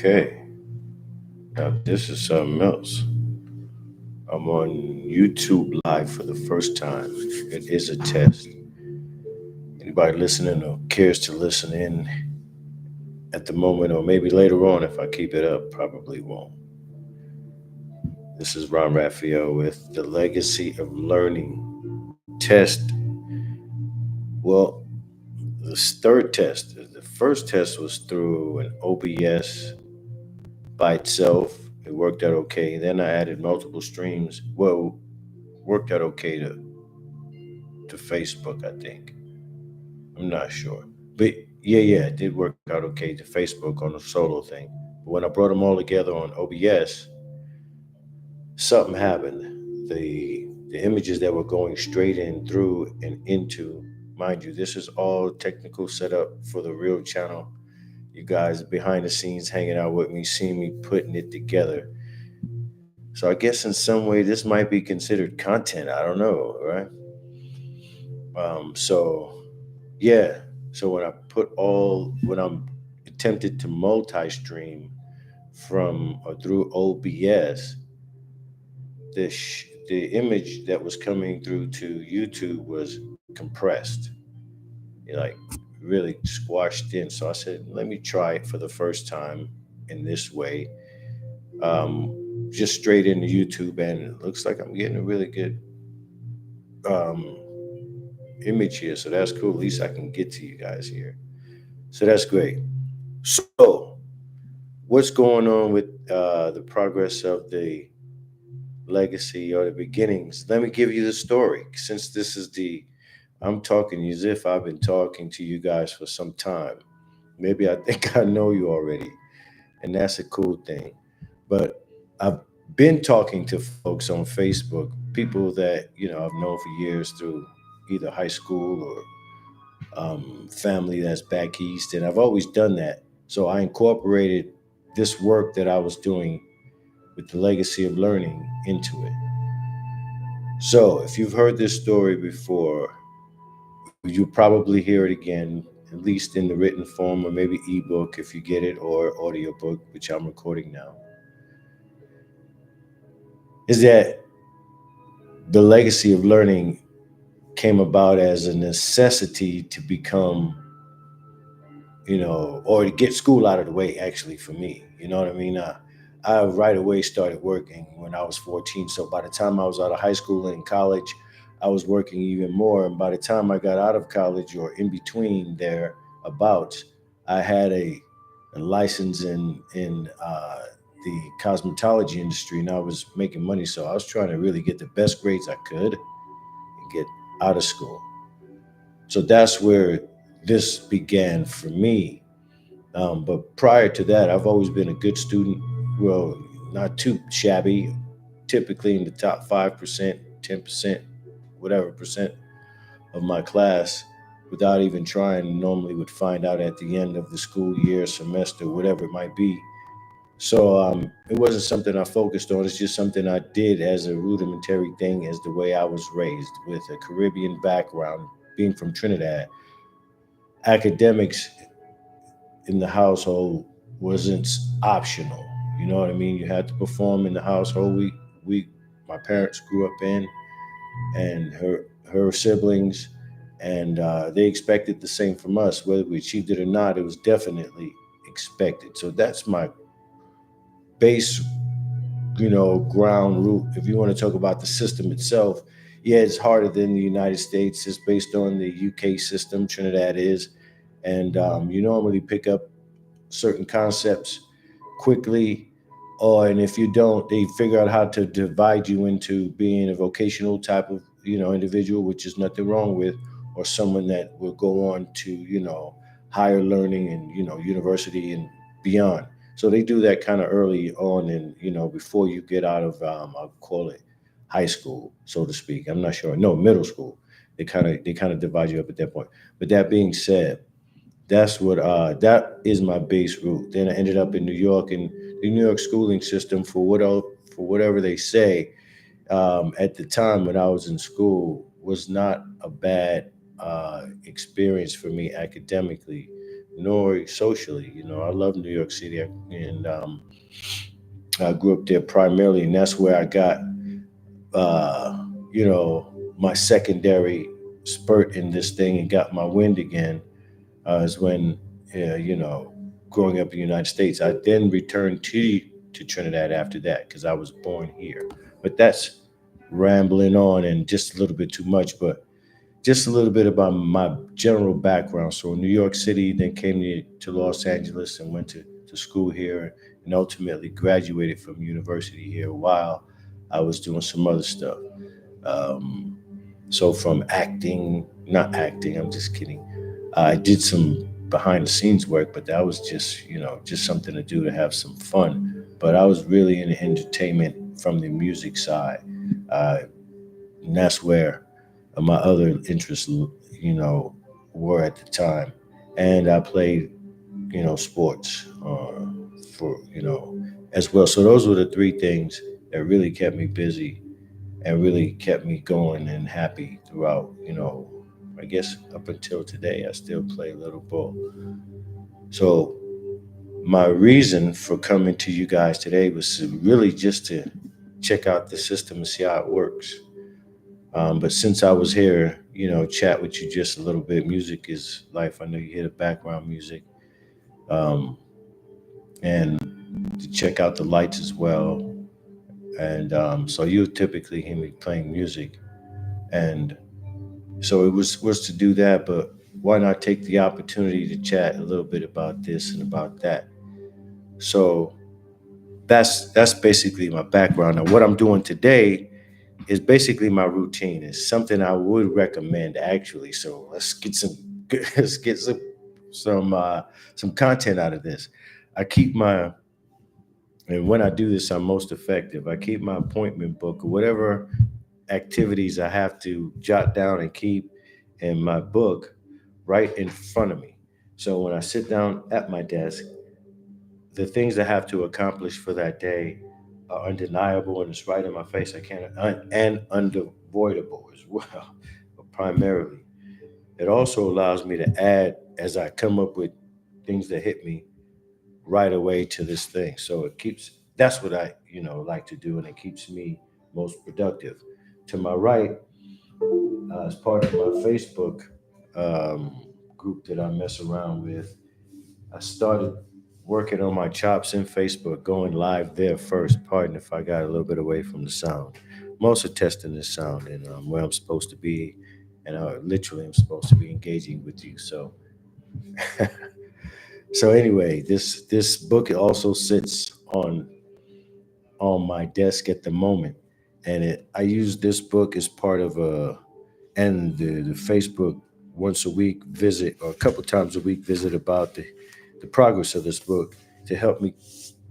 Okay, now this is something else. I'm on YouTube Live for the first time. It is a test. Anybody listening or cares to listen in at the moment, or maybe later on if I keep it up, probably won't. This is Ron Raphael with the Legacy of Learning test. Well, this third test, the first test was through an OBS by itself. It worked out okay. Then I added multiple streams. Well, worked out okay to Facebook, I think. I'm not sure. But yeah, it did work out okay to Facebook on the solo thing. But when I brought them all together on OBS, something happened. The images that were going straight in through and into, mind you, this is all technical setup for the real channel. You guys behind the scenes hanging out with me, seeing me putting it together. So I guess in some way this might be considered content. I don't know, right? So yeah. So when I'm attempted to multi-stream from or through OBS, the image that was coming through to YouTube was compressed, like really squashed in. So I said, let me try it for the first time in this way, just straight into YouTube, and it looks like I'm getting a really good um, image here. So that's cool. At least I can get to you guys here. So that's great. So what's going on with the progress of the legacy or the beginnings? Let me give you the story. Since this is I'm talking as if I've been talking to you guys for some time. Maybe I think I know you already, and that's a cool thing. But I've been talking to folks on Facebook, people that I've known for years through either high school or family that's back east, and I've always done that. So I incorporated this work that I was doing with the legacy of learning into it. So if you've heard this story before, you probably hear it again, at least in the written form, or maybe ebook if you get it, or audiobook, which I'm recording now. Is that the legacy of learning came about as a necessity to become, or to get school out of the way, actually, for me. You know what I mean? I right away started working when I was 14. So by the time I was out of high school and in college, I was working even more. And by the time I got out of college or in between there, about, I had a license in the cosmetology industry, and I was making money. So I was trying to really get the best grades I could and get out of school. So that's where this began for me. But prior to that, I've always been a good student. Well, not too shabby, typically in the top 5%, 10%, whatever percent of my class without even trying. Normally would find out at the end of the school year, semester, whatever it might be. So it wasn't something I focused on. It's just something I did as a rudimentary thing, as the way I was raised with a Caribbean background, being from Trinidad. Academics in the household wasn't optional. You know what I mean? You had to perform in the household we my parents grew up in, and her siblings, and they expected the same from us. Whether we achieved it or not, it was definitely expected. So that's my base, ground root. If you want to talk about the system itself, yeah, it's harder than the United States. It's based on the UK system. Trinidad is, and you normally pick up certain concepts quickly, or and if you don't, they figure out how to divide you into being a vocational type of individual, which is nothing wrong with, or someone that will go on to higher learning and university and beyond. So they do that kind of early on, and before you get out of I'll call it high school, so to speak. I'm not sure. No, middle school. They kind of divide you up at that point. But that being said, that is my base route. Then I ended up in New York, and the New York schooling system, for whatever they say, at the time when I was in school, was not a bad experience for me academically. nor socially. I love New York City, and I grew up there primarily, and that's where I got, uh, my secondary spurt in this thing and got my wind again. Is when, uh, you know, growing up in the United States. I then returned to Trinidad after that because I was born here. But that's rambling on and just a little bit too much. But just a little bit about my general background. So in New York City, then came to Los Angeles and went to school here, and ultimately graduated from university here while I was doing some other stuff. Um, so from acting, not acting, I'm just kidding. I did some behind the scenes work, but that was just, just something to do to have some fun. But I was really in entertainment from the music side. Uh, and that's where my other interests, were at the time. And I played, sports for, as well. So those were the three things that really kept me busy and really kept me going and happy throughout, I guess up until today. I still play little ball. So my reason for coming to you guys today was really just to check out the system and see how it works. But since I was here, chat with you just a little bit. Music is life. I know you hear the background music, um, and to check out the lights as well. And so you typically hear me playing music, and so it was to do that. But why not take the opportunity to chat a little bit about this and about that? So that's basically my background. Now, what I'm doing today is basically my routine. It's something I would recommend actually. So let's get some let's get some uh, some content out of this. I keep my and when I do this, I'm most effective. I keep my appointment book or whatever activities I have to jot down and keep in my book right in front of me. So when I sit down at my desk, the things I have to accomplish for that day are undeniable and it's right in my face. I can't and unavoidable as well. But primarily, it also allows me to add as I come up with things that hit me right away to this thing. So it keeps that's what I like to do, and it keeps me most productive. To my right, as part of my Facebook um, group that I mess around with, I started working on my chops in Facebook, going live there first. Pardon if I got a little bit away from the sound. I'm also testing the sound and where I'm supposed to be, and literally I'm supposed to be engaging with you. So, so anyway, this book also sits on my desk at the moment, and I use this book as part of the Facebook once a week visit or a couple times a week visit about the progress of this book to help me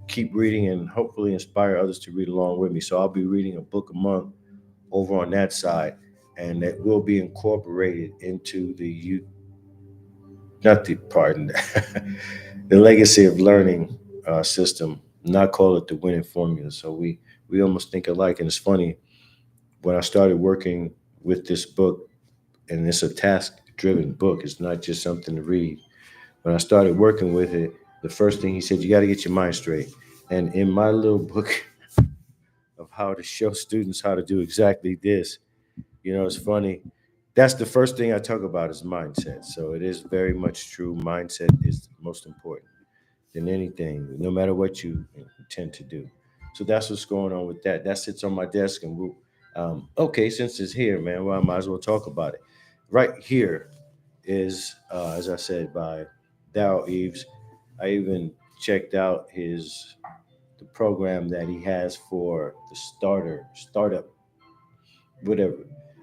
keep reading and hopefully inspire others to read along with me. So I'll be reading a book a month over on that side, and that will be incorporated into the you not the pardon the legacy of learning system. Not call it the winning formula. So we almost think alike, and it's funny when I started working with this book, and it's a task driven book. It's not just something to read. When I started working with it, the first thing he said, you got to get your mind straight. And in my little book of how to show students how to do exactly this, it's funny. That's the first thing I talk about is mindset. So it is very much true. Mindset is most important than anything, no matter what you intend to do. So that's what's going on with that. That sits on my desk, and okay, since it's here, man, well, I might as well talk about it. Right here is, as I said, by Dow Eves. I even checked out the program that he has for the startup, whatever.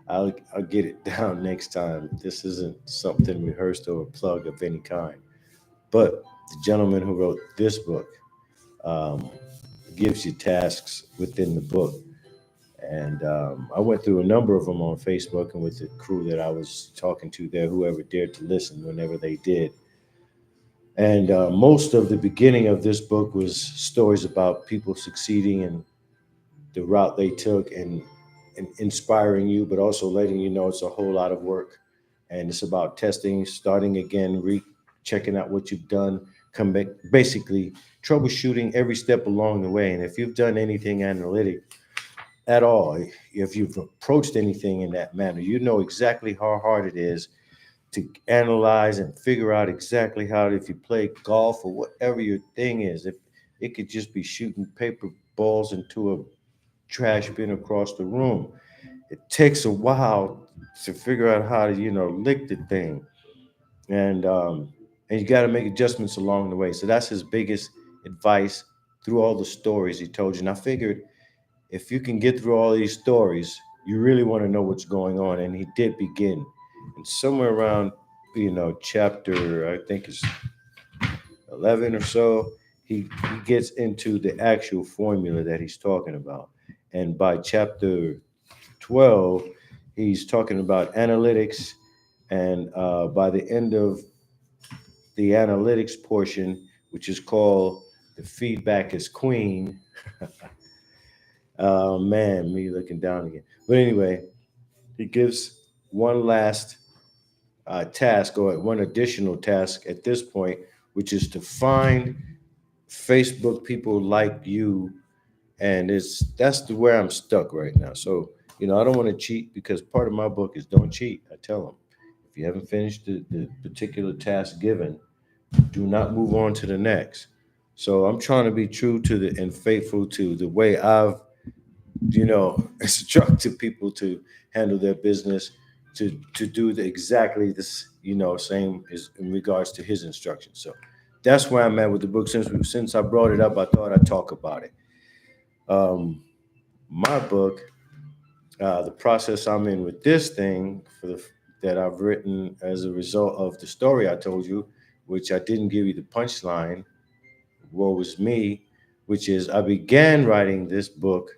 I'll get it down next time. This isn't something rehearsed or a plug of any kind. But the gentleman who wrote this book um, gives you tasks within the book. And I went through a number of them on Facebook and with the crew that I was talking to there, whoever dared to listen whenever they did. And most of the beginning of this book was stories about people succeeding and the route they took and inspiring you, but also letting you know it's a whole lot of work. And it's about testing, starting again, checking out what you've done, come back, basically troubleshooting every step along the way. And if you've done anything analytic at all, if you've approached anything in that manner, you know exactly how hard it is to analyze and figure out exactly how, if you play golf or whatever your thing is, if it could just be shooting paper balls into a trash bin across the room. It takes a while to figure out how to, lick the thing. And you got to make adjustments along the way. So that's his biggest advice through all the stories he told you. And I figured if you can get through all these stories, you really want to know what's going on. And he did begin. And somewhere around, chapter, I think it's 11 or so, he gets into the actual formula that he's talking about. And by chapter 12, he's talking about analytics. And by the end of the analytics portion, which is called the feedback is queen. Oh man, me looking down again. But anyway, he gives one last task, or one additional task at this point, which is to find Facebook people like you. And that's where I'm stuck right now. So, I don't want to cheat, because part of my book is don't cheat. I tell them, if you haven't finished the particular task given, do not move on to the next. So I'm trying to be true to and faithful to the way I've, instructed people to handle their business, to do exactly this, same as in regards to his instructions. So that's where I'm at with the book. Since I brought it up, I thought I'd talk about it. Um, my book, the process I'm in with this thing that I've written as a result of the story I told you, which I didn't give you the punchline, woe was me, which is I began writing this book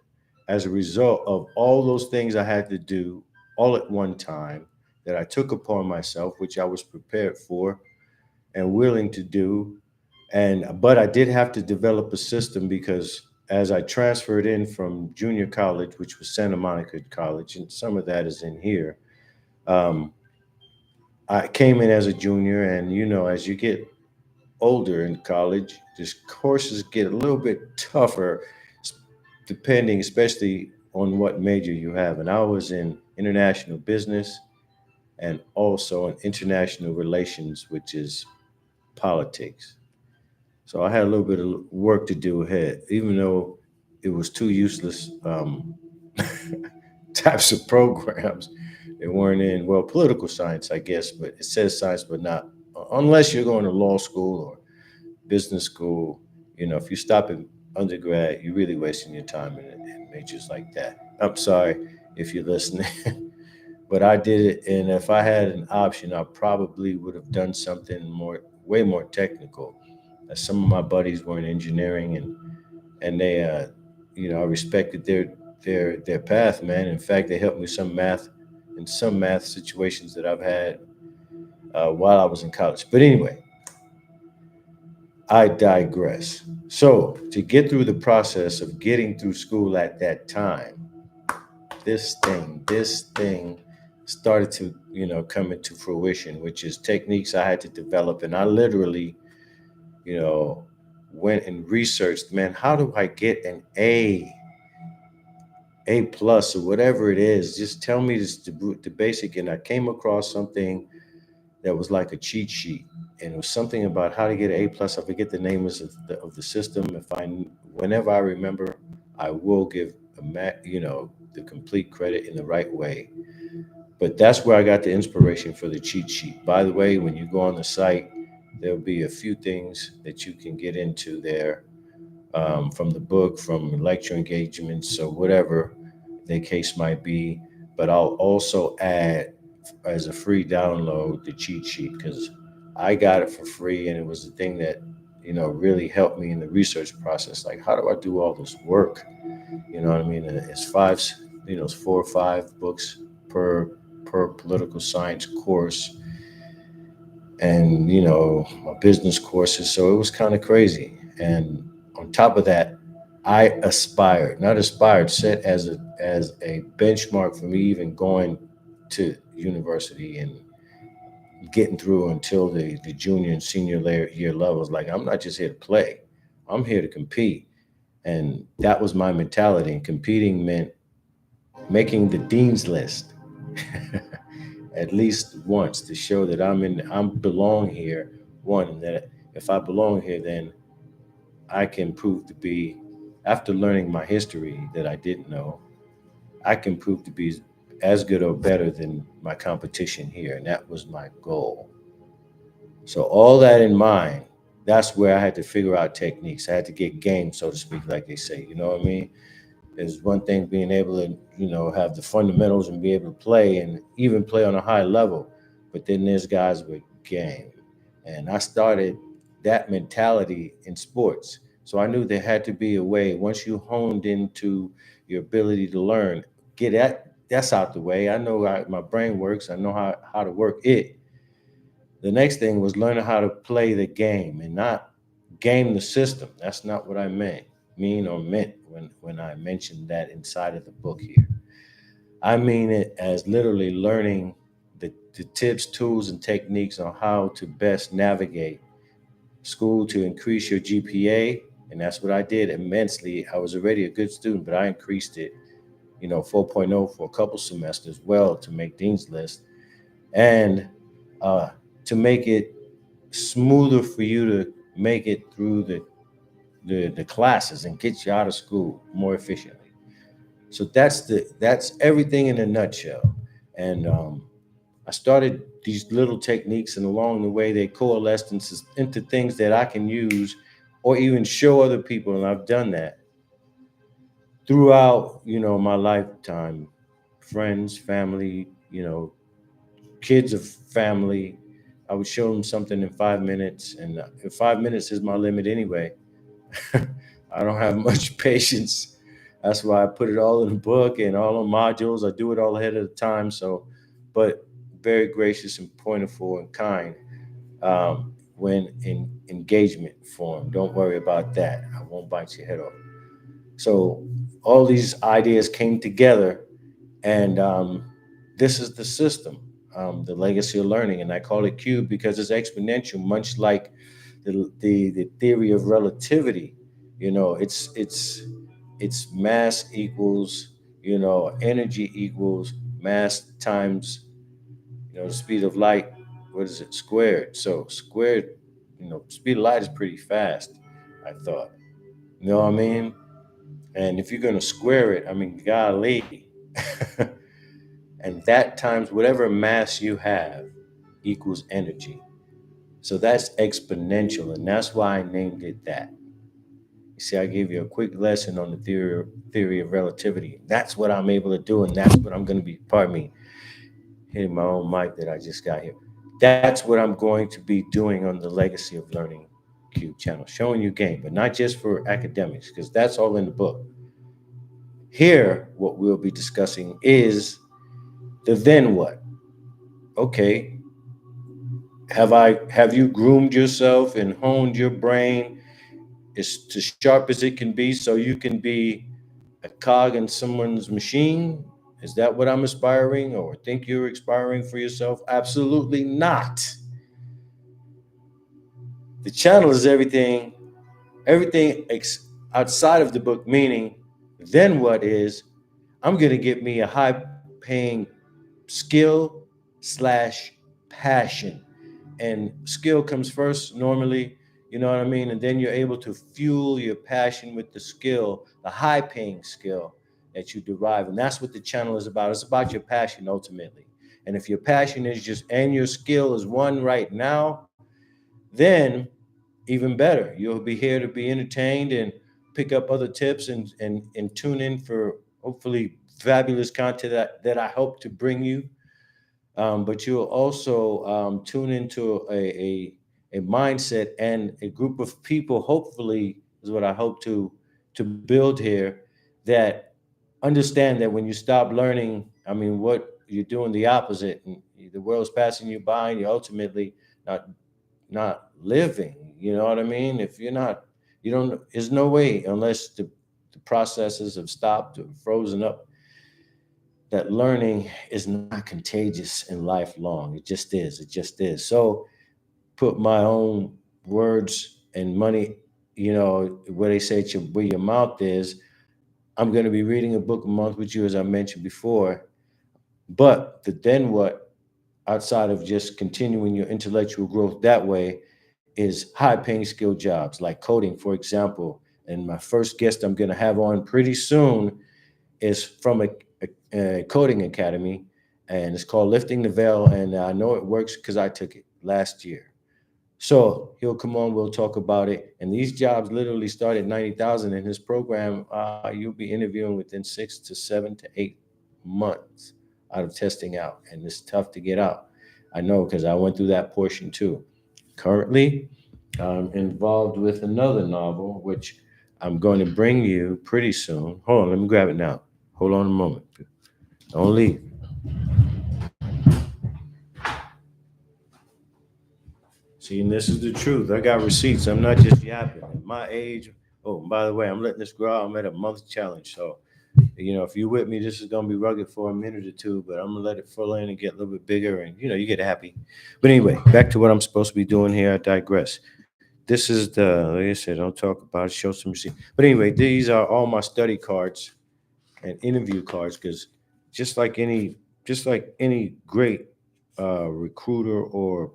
as a result of all those things I had to do all at one time that I took upon myself, which I was prepared for and willing to do. And but I did have to develop a system, because as I transferred in from junior college, which was Santa Monica College, and some of that is in here, um, I came in as a junior, and as you get older in college, these courses get a little bit tougher, depending, especially on what major you have. And I was in international business and also in international relations, which is politics. So I had a little bit of work to do ahead, even though it was two useless types of programs. They weren't in, well, political science, I guess, but it says science, but not, unless you're going to law school or business school. If you stop at undergrad, you're really wasting your time in majors like that. I'm sorry if you're listening, but I did it. And if I had an option, I probably would have done something way more technical. Some of my buddies were in engineering, and they, I respected their path, man. In fact, they helped me in some math situations that I've had while I was in college. But anyway, I digress. So, to get through the process of getting through school at that time, this thing started to, come into fruition, which is techniques I had to develop. And I literally, you know, went and researched, man, how do I get an A plus, or whatever it is? Just tell me this, the basic. And I came across something that was like a cheat sheet, and it was something about how to get an A plus. I forget the name of the system. Whenever I remember, I will give the complete credit in the right way. But that's where I got the inspiration for the cheat sheet. By the way, when you go on the site, there'll be a few things that you can get into there, from the book, from lecture engagements, or whatever the case might be. But I'll also add as a free download the cheat sheet, because I got it for free, and it was the thing that really helped me in the research process. Like, how do I do all this work? You know what I mean? And it's it's 4 or 5 books per political science course, and my business courses. So it was kind of crazy. And on top of that, I aspired, not aspired, set as a benchmark for me even going to university and getting through until the junior and senior year levels. Like, I'm not just here to play, I'm here to compete. And that was my mentality. And competing meant making the dean's list at least once to show that I'm belong here. One, and that if I belong here, then I can prove to be, after learning my history that I didn't know, I can prove to be as good or better than my competition here. And that was my goal. So all that in mind, that's where I had to figure out techniques. I had to get game, so to speak, like they say. You know what I mean? There's one thing being able to, have the fundamentals and be able to play and even play on a high level. But then there's guys with game. And I started that mentality in sports. So I knew there had to be a way, once you honed into your ability to learn, that's out the way. I know how my brain works. I know how to work it. The next thing was learning how to play the game and not game the system. That's not what I meant when I mentioned that inside of the book here. I mean it as literally learning the tips, tools, and techniques on how to best navigate school to increase your GPA. And that's what I did immensely. I was already a good student, but I increased it, 4.0 for a couple semesters, well, to make Dean's List. And uh, to make it smoother for you to make it through the classes and get you out of school more efficiently. So that's everything in a nutshell. And I started these little techniques, and along the way, they coalesced into things that I can use or even show other people. And I've done that throughout, my lifetime. Friends, family, kids of family. I would show them something in 5 minutes, and if 5 minutes is my limit anyway, I don't have much patience. That's why I put it all in the book and all the modules. I do it all ahead of time. So, but very gracious and pointful and kind when in engagement form. Don't worry about that. I won't bite your head off. So all these ideas came together, and this is the system, the legacy of learning, and I call it cube because it's exponential, much like the theory of relativity. It's mass equals, energy equals mass times, the speed of light. What is it? Squared. So squared, speed of light is pretty fast, I thought. You know what I mean? And if you're going to square it, I mean, golly. And that times whatever mass you have equals energy. So that's exponential. And that's why I named it that. You see, I gave you a quick lesson on the theory of relativity. That's what I'm able to do. And that's what I'm going to be, pardon me, hitting my own mic that I just got here. That's what I'm going to be doing on the Legacy of Learning Cube channel, showing you game, but not just for academics, because that's all in the book. Here, what we'll be discussing is the then what. Okay, have you groomed yourself and honed your brain as sharp as it can be so you can be a cog in someone's machine? Is that what I'm aspiring or think you're aspiring for yourself? Absolutely not. The channel is outside of the book, meaning then what is I'm going to get me a high paying skill slash passion. And skill comes first normally, you know what I mean? And then you're able to fuel your passion with the skill, the high paying skill that you derive. And that's what the channel is about. It's about your passion ultimately. And if your passion is just, and your skill is one right now, then even better. You'll be here to be entertained and pick up other tips and tune in for hopefully fabulous content that I hope to bring you. But you'll also tune into a mindset and a group of people, hopefully, is what I hope to build here, that understand that when you stop learning, I mean, what you're doing the opposite, and the world's passing you by, and you're ultimately not living. You know what I mean? If you're not, you don't. There's no way unless the processes have stopped or frozen up that learning is not contagious and lifelong. It just is. It just is. So put my own words and money, where they say it's where your mouth is. I'm going to be reading a book a month with you, as I mentioned before. But the then what, outside of just continuing your intellectual growth that way, is high paying skill jobs like coding, for example. And my first guest I'm going to have on pretty soon is from a coding academy, and it's called Lifting the Veil. And I know it works because I took it last year. So he'll come on. We'll talk about it. And these jobs literally start at 90,000. In his program, you'll be interviewing within 6 to 7 to 8 months out of testing out, and it's tough to get out. I know because I went through that portion too. Currently, I'm involved with another novel, which I'm going to bring you pretty soon. Hold on, let me grab it now. Hold on a moment. Don't leave. See, and this is the truth. I got receipts. I'm not just yapping. At my age, oh, and by the way, I'm letting this grow out. I'm at a month challenge. So, if you're with me, this is going to be rugged for a minute or two, but I'm going to let it fill in and get a little bit bigger, and, you get happy. But anyway, back to what I'm supposed to be doing here. I digress. This is like I said, don't talk about it, show some receipts. But anyway, these are all my study cards and interview cards, because just like any, just like any great recruiter or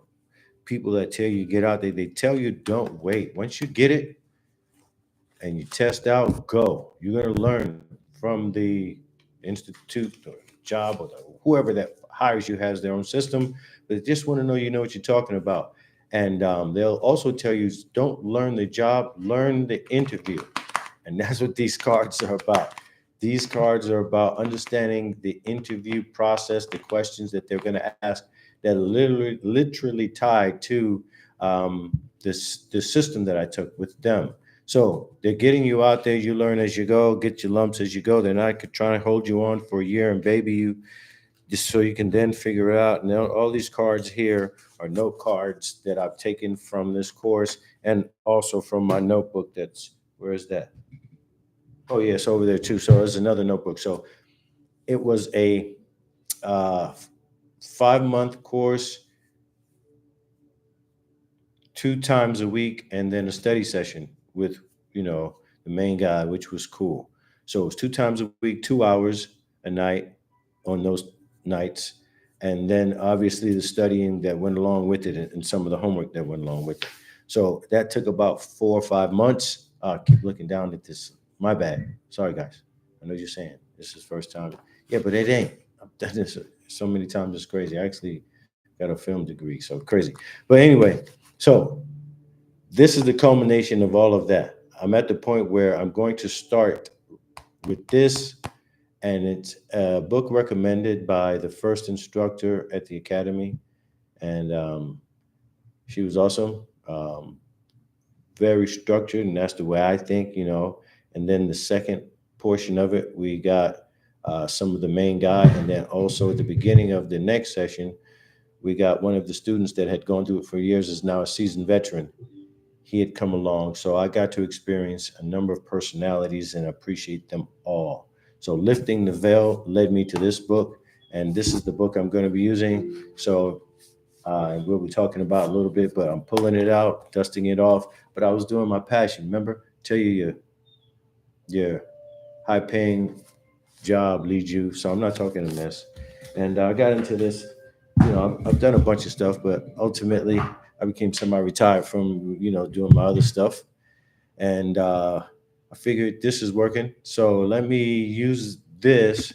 people that tell you get out there, they tell you don't wait. Once you get it and you test out, go. You're going to learn from the institute or job or whoever that hires you has their own system. But they just want to know you know what you're talking about. And they'll also tell you don't learn the job, learn the interview. And that's what these cards are about. These cards are about understanding the interview process, the questions that they're going to ask that are literally tied to the system that I took with them. So they're getting you out there. You learn as you go, get your lumps as you go. They're not trying to hold you on for a year and baby you just so you can then figure it out. And all these cards here are note cards that I've taken from this course and also from my notebook. Where is that? Oh, yeah, it's over there too. So there's another notebook. So it was a 5-month course, 2 times a week, and then a study session with, the main guy, which was cool. So it was 2 times a week, 2 hours a night on those nights. And then obviously the studying that went along with it and some of the homework that went along with it. So that took about 4 or 5 months. Keep looking down at this. My bad. Sorry, guys. I know you're saying this is first time. Yeah, but it ain't. I've done this so many times. It's crazy. I actually got a film degree, so crazy. But anyway, so this is the culmination of all of that. I'm at the point where I'm going to start with this, and it's a book recommended by the first instructor at the academy, and she was awesome, very structured, and that's the way I think. And then the second portion of it, we got some of the main guy, and then also at the beginning of the next session, we got one of the students that had gone through it for years, is now a seasoned veteran. He had come along. So I got to experience a number of personalities and appreciate them all. So Lifting the Veil led me to this book, and this is the book I'm going to be using. So we'll be talking about a little bit, but I'm pulling it out, dusting it off. But I was doing my passion. Remember, tell you your high paying job leads you. So I'm not talking a mess. And I got into this. I've done a bunch of stuff, but ultimately I became semi-retired from doing my other stuff, and I figured this is working. So let me use this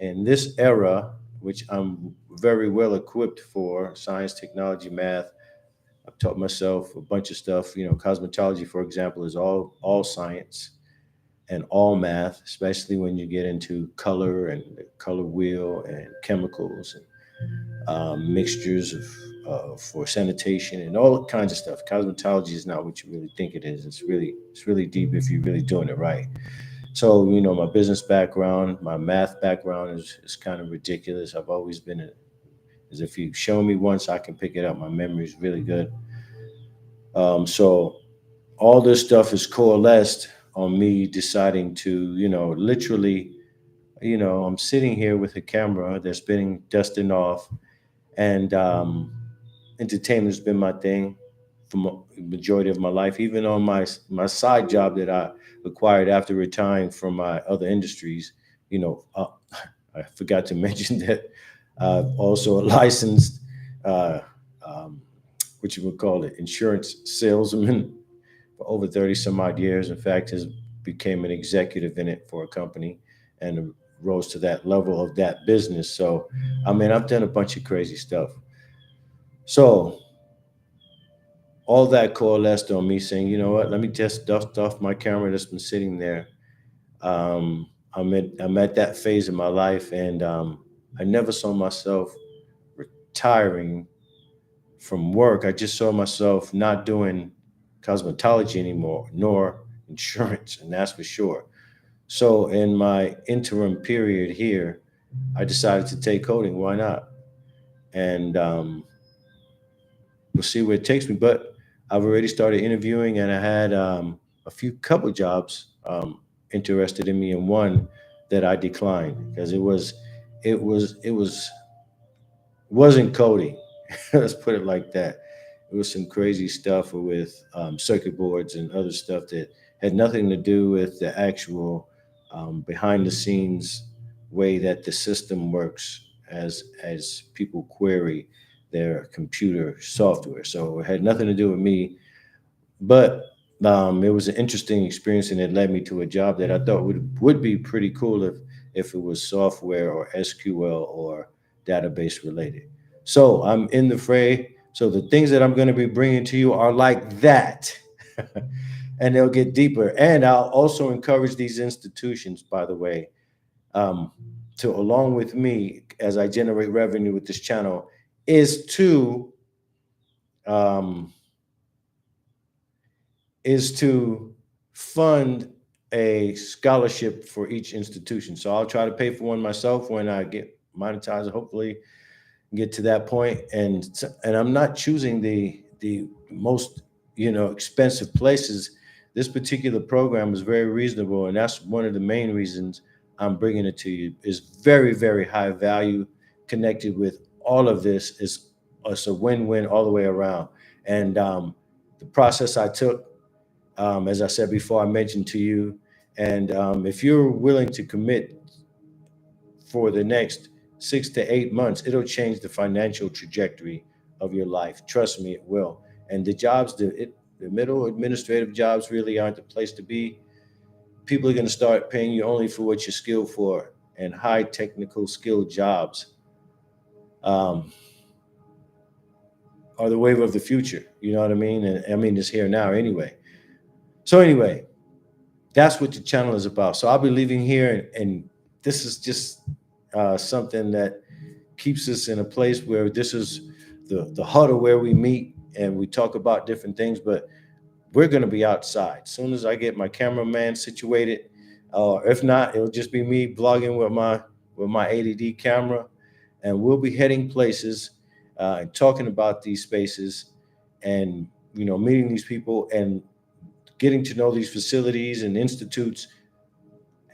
in this era, which I'm very well equipped for: science, technology, math. I've taught myself a bunch of stuff. Cosmetology, for example, is all science and all math, especially when you get into color and the color wheel and chemicals and mixtures for sanitation and all kinds of stuff. Cosmetology is not what you really think it is. It's really deep if you're really doing it right. So my business background, my math background is kind of ridiculous. I've always been as if you show me once, I can pick it up. My memory is really good. So all this stuff is coalesced on me deciding to literally I'm sitting here with a camera that's been dusting off, and entertainment's been my thing for the majority of my life. Even on my side job that I acquired after retiring from my other industries, you know, uh, I forgot to mention that also a licensed, uh, um, what you would call it, insurance salesman for over 30 some odd years. In fact, has became an executive in it for a company and rose to that level of that business. So, I mean, I've done a bunch of crazy stuff. So all that coalesced on me saying, you know what, let me just dust off my camera that's been sitting there. I'm at that phase of my life, and I never saw myself retiring from work. I just saw myself not doing cosmetology anymore, nor insurance, and that's for sure. So in my interim period here, I decided to take coding. Why not? And we'll see where it takes me. But I've already started interviewing, and I had a few couple jobs interested in me, and one that I declined because it wasn't coding. Let's put it like that. It was some crazy stuff with circuit boards and other stuff that had nothing to do with the actual behind the scenes way that the system works as people query their computer software. So it had nothing to do with me, but it was an interesting experience, and it led me to a job that I thought would be pretty cool if it was software or SQL or database related. So I'm in the fray. So the things that I'm going to be bringing to you are like that. And they'll get deeper. And I'll also encourage these institutions, by the way, um, to along with me as I generate revenue with this channel, is to um, is to fund a scholarship for each institution. So I'll try to pay for one myself when I get monetized, hopefully get to that point. And I'm not choosing the most expensive places. This particular program is very reasonable, and that's one of the main reasons I'm bringing it to you. Is very, very high value connected with all of this. Is It's a win-win all the way around. And the process I took, as I said before, I mentioned to you. And if you're willing to commit for the next 6 to 8 months, it'll change the financial trajectory of your life. Trust me, it will. And the jobs, the middle administrative jobs really aren't the place to be. People are going to start paying you only for what you're skilled for, and high technical skill jobs um, are the wave of the future. You know what I mean? And I mean, it's here now anyway. So anyway, that's what the channel is about. So I'll be leaving here, and this is just something that keeps us in a place where this is the huddle where we meet and we talk about different things. But we're going to be outside as soon as I get my cameraman situated. If not, it'll just be me vlogging with my ADD camera, and we'll be heading places and talking about these spaces, and meeting these people and getting to know these facilities and institutes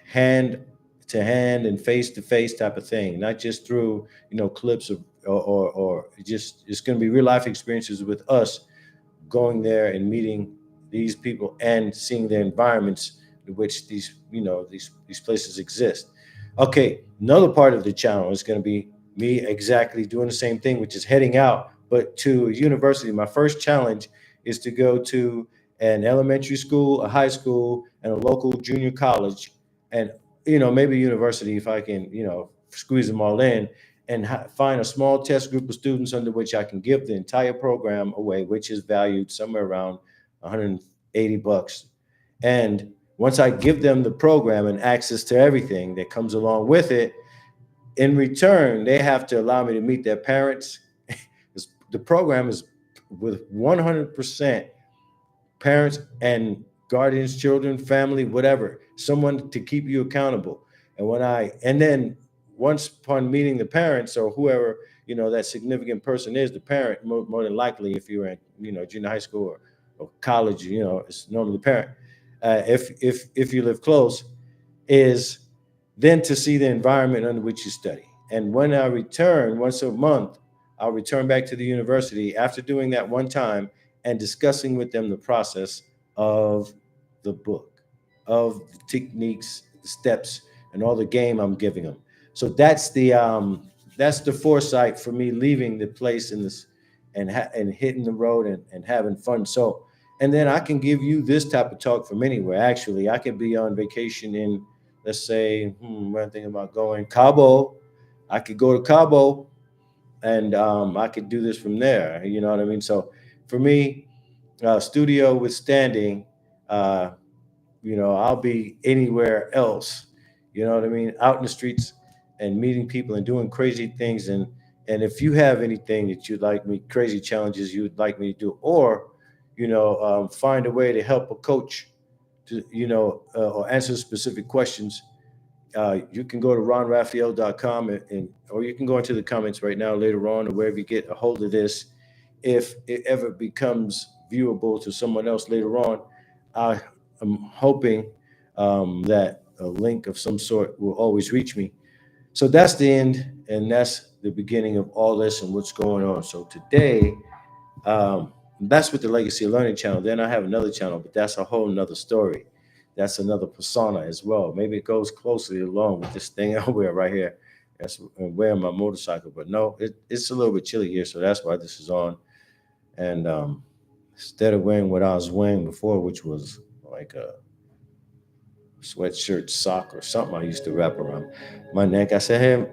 hand to hand and face to face type of thing, not just through clips of or just it's going to be real life experiences with us going there and meeting these people and seeing the environments in which these places exist. Okay, another part of the channel is going to be me exactly doing the same thing, which is heading out, but to a university. My first challenge is to go to an elementary school, a high school, and a local junior college, and maybe a university if I can squeeze them all in, and find a small test group of students under which I can give the entire program away, which is valued somewhere around 180 bucks. And once I give them the program and access to everything that comes along with it, in return, they have to allow me to meet their parents. The program is with 100% parents and guardians, children, family, whatever, someone to keep you accountable. And then once upon meeting the parents or whoever, that significant person is, the parent, more than likely, if you're in, junior high school or college, it's normally the parent. If you live close, is then to see the environment under which you study. And when I return once a month, I'll return back to the university after doing that one time and discussing with them the process of the book, of the techniques, the steps, and all the game I'm giving them. So that's the foresight for me leaving the place in this and hitting the road and having fun. So and then I can give you this type of talk from anywhere. Actually, I could be on vacation in, let's say, where I'm thinking about going, Cabo. I could go to Cabo and I could do this from there. You know what I mean? So for me, studio withstanding, uh, I'll be anywhere else. You know what I mean? Out in the streets and meeting people and doing crazy things. And if you have anything that you'd like me, crazy challenges you'd like me to do, or find a way to help a coach to or answer specific questions, you can go to ronraphael.com or you can go into the comments right now later on or wherever you get a hold of this. If it ever becomes viewable to someone else later on, I am hoping that a link of some sort will always reach me. So that's the end, and that's the beginning of all this and what's going on. So today, that's with the Legacy of Learning channel. Then I have another channel, but that's a whole nother story. That's another persona as well. Maybe it goes closely along with this thing I wear right here. That's wearing my motorcycle. But no, it's a little bit chilly here, so that's why this is on. And instead of wearing what I was wearing before, which was like a sweatshirt, sock, or something I used to wrap around my neck, I said, hey,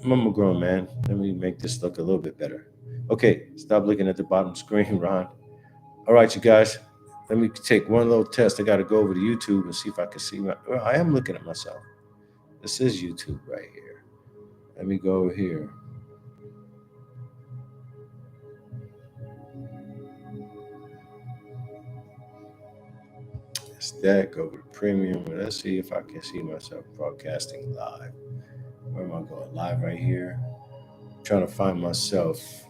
I'm a grown man. Let me make this look a little bit better. Okay, stop looking at the bottom screen, Ron. All right, you guys. Let me take one little test. I got to go over to YouTube and see if I can see my. Well, I am looking at myself. This is YouTube right here. Let me go over here. It's that. Go over to premium. Let's see if I can see myself broadcasting live. Where am I going? Live right here. I'm trying to find myself.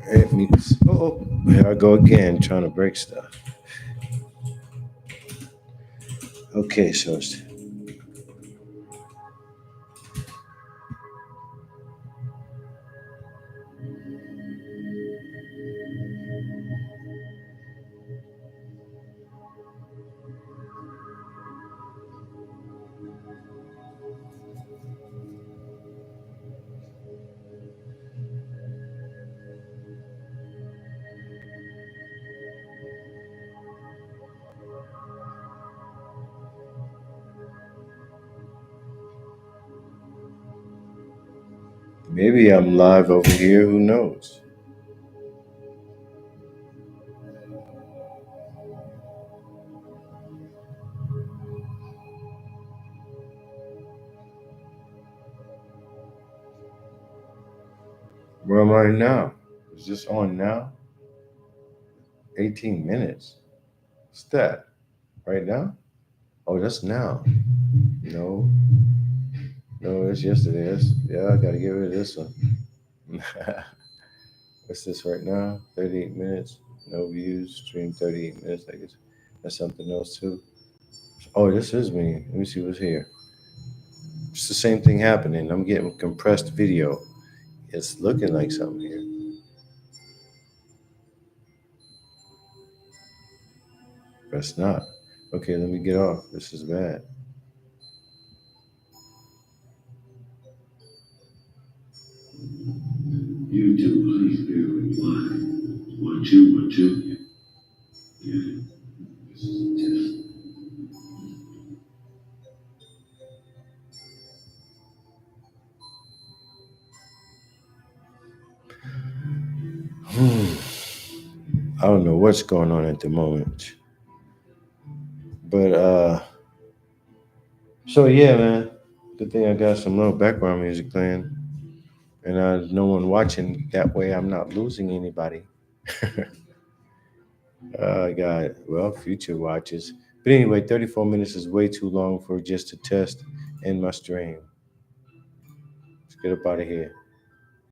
It means, oh, here I go again, trying to break stuff. Okay, so maybe I'm live over here. Who knows? Where am I now? Is this on now? 18 minutes. What's that? Right now? Oh, that's now. No, no, it's yesterday. Yeah, I gotta get rid of this one. What's this right now? 38 minutes. No views. Stream 38 minutes. I guess that's something else too. Oh, this is me. Let me see what's here. It's the same thing happening. I'm getting compressed video. It's looking like something here. But it's not. Okay, let me get off. This is bad. YouTube, please bear with one. 1, 2, 1, 2. Yeah. This is a test. I don't know what's going on at the moment. But so yeah, man. Good thing I got some little background music playing. And no one watching. That way I'm not losing anybody. I got well, future watches. But anyway, 34 minutes is way too long for just a test in my stream. Let's get up out of here.